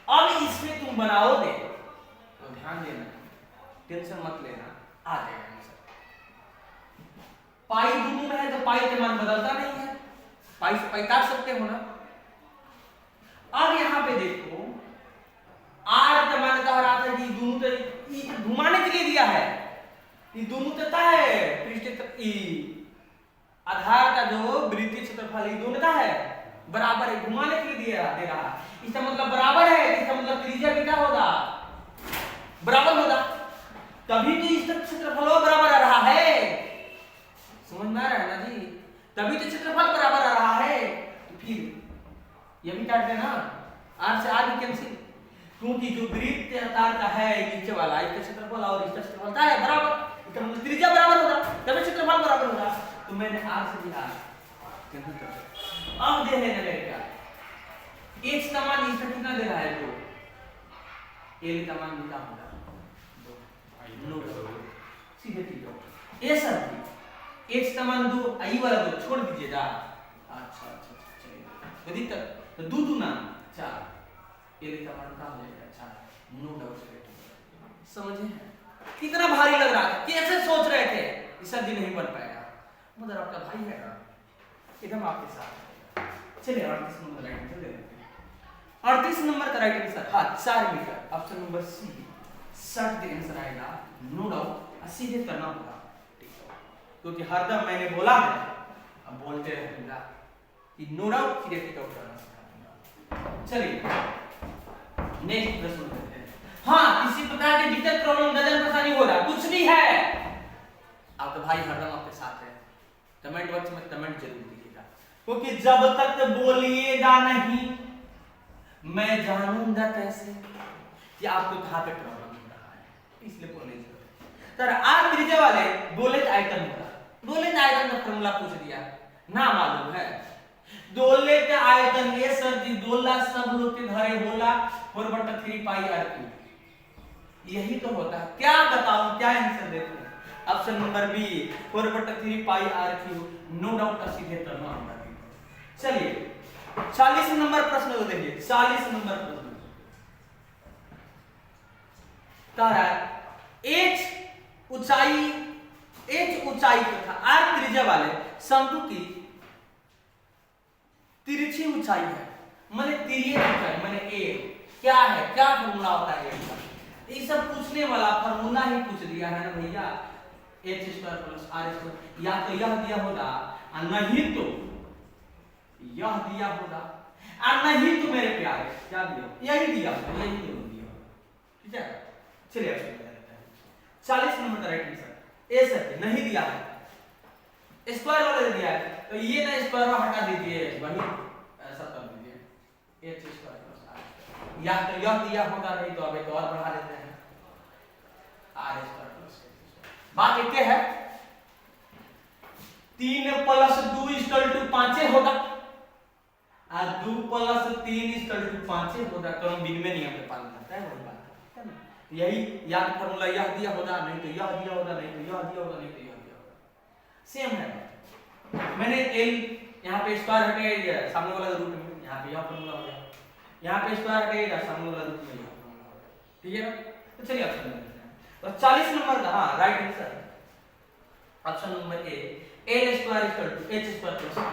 अब इसमें तुम बनाओगे तो ध्यान देना, टेंशन मत लेना, आ जाएगा आंसर। पाई दोनों में है तो पाई के मान बदलता नहीं है, पाई से पाई काट सकते हो ना। अब यहां पे देखो r का मान कह रहा था कि दोनों तो घुमाने के लिए दिया है, ये दोनों तो है पृष्ठ आधार का जो वृत्तीय क्षेत्रफल ये दोनों का है बराबर है, घुमाने के लिए दे रहा है। इसका मतलब बराबर है, इसका मतलब त्रिज्या भी क्या होगा, बराबर होगा, तभी तो इसका क्षेत्रफल बराबर आ रहा है। समझ में आ रहा है ना जी, तभी तो क्षेत्रफल बराबर आ रहा है। तो फिर ये भी काट देना, r से r भी कैंसिल, क्योंकि जो वृत्त आकार का है नीचे वाला, इसका क्षेत्रफल और इसका क्षेत्रफल क्या है, बराबर, इसका मतलब त्रिज्या बराबर होगा, तभी क्षेत्रफल बराबर होगा। तो मैंने r से भी r कैंसिल कर दिया। अब दे लेना बेटा, h का मान इसका कितना दे रहा है, 2, l का मान कितना होगा, 2, सीधे ठीक है। ये सर h का मान 2, आई वाला 2 छोड़ दीजिएगा। अच्छा अच्छा चलिए, तो दिक्कत तो 2 2 ना 4, l का मान क्या हो जाएगा, 4, नो डाउट। समझे, कितना भारी लग रहा था, कैसे सोच रहे थे इस सर जी नहीं बन पाएगा, मगर आपका भाई है ना एकदम आपके साथ। चलिए 38 नंबर राइट आंसर ले लेते हैं। 38 नंबर का राइट आंसर, हाँ 4 metre, option number C short the answer आएगा, नो डाउट, सीधे करना होगा, क्योंकि हरदम मैंने बोला है, अब बोलते रहूंगा कि नो डाउट सीधे टिक आउट करना सिखाऊंगा। चलिए नेक्स्ट प्रश्न करते हैं। हाँ, किसी प्रकार की दिक्कत प्रॉब्लम गजन परेशानी हो रहा कुछ भी है, आपका भाई हरदम आपके साथ है। कमेंट बॉक्स में कमेंट जरूर दीजिएगा, क्योंकि जब तक बोलिएगा नहीं मैं जानूंगा कैसे कि आपको कहां पे प्रॉब्लम हो रहा है, इसलिए बोलने जरूरत। सर आप त्रिज्या वाले दोलित आयतन होगा, दोलित आयतन का फॉर्मूला पूछ दिया ना, मालूम है दोलित आयतन ये सर जी दोला सब लोग के घरे होला 4/3 पाई r3, यही तो होता है। क्या बताऊं, क्या आंसर देखो, ऑप्शन नंबर बी 4/3 पाई r3, नो डाउट सीधे करना होगा। चलिए 40 नंबर प्रश्न को देखिए, 40 नंबर प्रश्न कह रहा है h ऊंचाई तथा r त्रिज्या वाले शंकु की तिरछी ऊंचाई है, माने तिर्यक ऊंचाई, माने a क्या है, क्या फॉर्मूला होता है इसका, ये सब पूछने वाला फॉर्मूला ही पूछ दिया है ना भैया, h² + r², या तो यह दिया होगा और नहीं तो यह दिया होगा, और नहीं तो मेरे प्यारे क्या दिया, यही दिया होगा, यही दोनों दिया होगा, ठीक है। चलिए अब समझ लेते हैं 40 नंबर का राइट आंसर ए सर नहीं दिया है, स्क्वायर वाला दिया है, तो ये ना स्क्वायर हटा दीजिए, वही ऐसा कर दीजिए h² + r², या तो यह दिया होगा, नहीं तो अब एक और बढ़ा देते हैं आर स्क्वायर प्लस। बात एक है 3 + 2 = 5 होगा और 2 + 3 = 5 होगा। क्रम विनिमय नियम के पालन करता है, वही बात है ना। यही याद फार्मूला यह दिया होगा, नहीं तो यह दिया होगा, नहीं तो यह दिया होगा, नहीं तो यह दिया होगा, सेम है। मैंने एल यहाँ पे स्क्वायर हटेगा सामने वाला रूट में, यहाँ पे यह फार्मूला हो गया, यहाँ पे स्क्वायर हटेगा सामने वाला रूट में, यह फार्मूला हो गया, ठीक है ना। तो चलिए ऑप्शन नंबर तो 40 नंबर का हाँ right answer option number A, L square = H square plus R,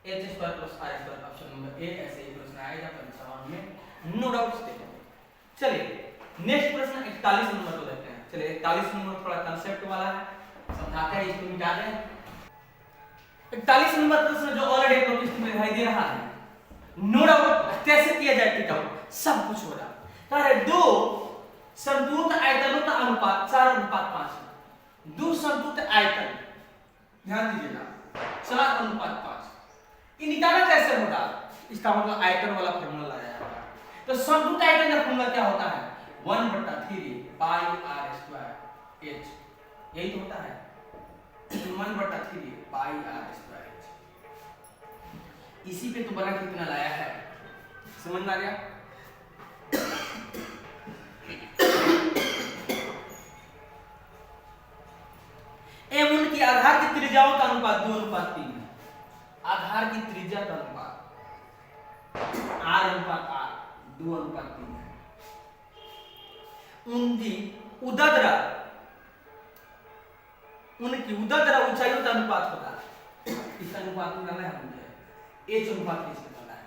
H square plus R square, option number A. ऐसे ही प्रश्न आएगा परीक्षा में, नो डाउट देखो। चलिए नेक्स्ट प्रश्न 41 नंबर को देखते हैं। चलिए 41 नंबर थोड़ा कांसेप्ट वाला है, समझाते हैं, इसको मिटा दें। 41 नंबर प्रश्न जो ऑलरेडी प्रोटेस्ट में दिखाई दे रहा है, नो डाउट कैसे किया जाए टिक आउट सब कुछ हो रहा है। दो संतुलित आयतनों का अनुपात 4:5, दो संतुलित आयतन ध्यान दीजिएगा 4:5, ये निकालना कैसे होगा, इसका मतलब आयतन वाला फॉर्मूला लगाया जाएगा। तो संतुलित आयतन का फॉर्मूला क्या होता है 1/3 पाई आर स्क्वायर एच, यही तो होता है 1/3 पाई आर स्क्वायर एच। इसी पे तो बना कितना लाया है, समझ में आ गया। एम उनकी आधार की त्रिज्याओं का अनुपात 2:3 है, आधार की त्रिज्या का अनुपात R/R 2:3 है। उनकी उदद्रा ऊंचाइयों का अनुपात होता है, इस अनुपात में है मुझे h अनुपात किससे करना है,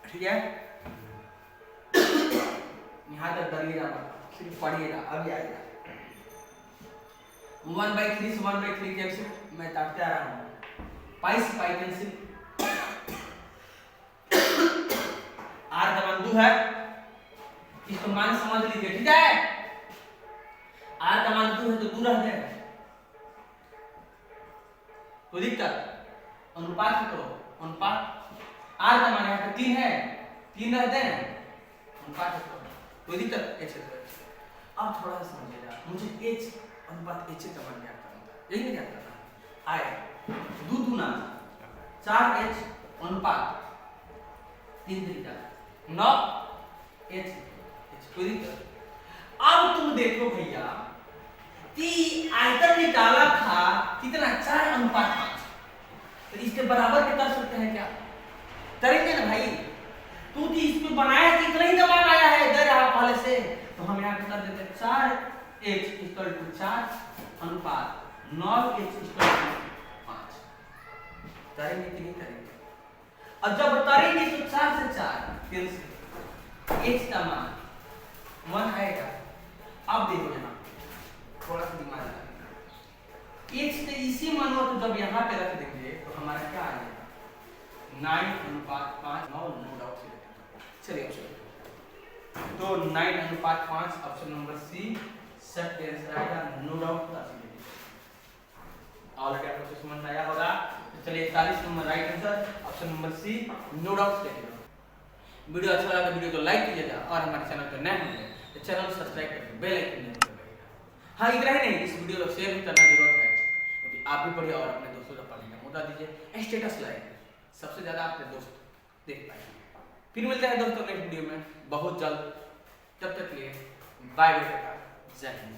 ठीक है। यहां तक करिएगा सिर्फ पढ़िएगा, अभी आएगा 1/3 से 1/3 कैंसिल, मैं काटते आ रहा हूं, पाई से पाई कैंसिल, r का मान 2 है, इसको मान समझ लीजिए, ठीक है। r का मान 2 है तो 2 रह जाएगा, कोई दिक्कत, अनुपात करो, अनुपात r का मान यहाँ पे 3 है, 3 रहते हैं, अनुपात करो, कोई दिक्कत h है। अब थोड़ा सा समझिएगा, मुझे h अनुपात h का मान ज्ञात करना है, यही नहीं ज्ञात करना है, आए 2 दूना 4h अनुपात 3 त्रिज्या 9h, कोई दिक्कत। अब तुम देखो भैया कि आयतन निकाला था कितना 4:5, तो इसके बराबर के कर सकते हैं क्या, करेंगे ना भाई। तू तो इसमें बनाया कितना ही दबाव आया है दे रहा पहले से, तो हम यहाँ पे कर देते हैं 4h = 4 अनुपात 9h = 5, करेंगे कि नहीं करेंगे। और जब करेंगे तो 4 से 4 कैंसिल, h का मान 1 आएगा। अब देखो यहाँ थोड़ा सा दिमाग लगाना, h के इसी मान को जब यहाँ पे रख देंगे तो हमारा क्या आ जाएगा 9:5, 9 नो डाउट से। चलिए ऑप्शन तो 9:5 ऑप्शन नंबर सी सही आंसर आएगा, नो डाउट। ऑलरेडी आपको समझ में आया होगा। तो चलिए 41 number right answer option number C, no doubt देखिएगा। वीडियो अच्छा लगा तो वीडियो को लाइक कीजिएगा और हमारे चैनल पर नए होंगे तो चैनल को सब्सक्राइब करके बेल आइकन दबाइएगा। हाँ इतना ही नहीं, इस वीडियो को शेयर भी करना जरूरत है, क्योंकि आप भी पढ़िए और अपने दोस्तों को पढ़ने का मौका दीजिए। स्टेटस लाइक सबसे ज्यादा आपके दोस्त देख पाएंगे। फिर मिलते हैं दोस्तों नेक्स्ट वीडियो में बहुत जल्द, तब तक के लिए बाय बाय, जय हिंद।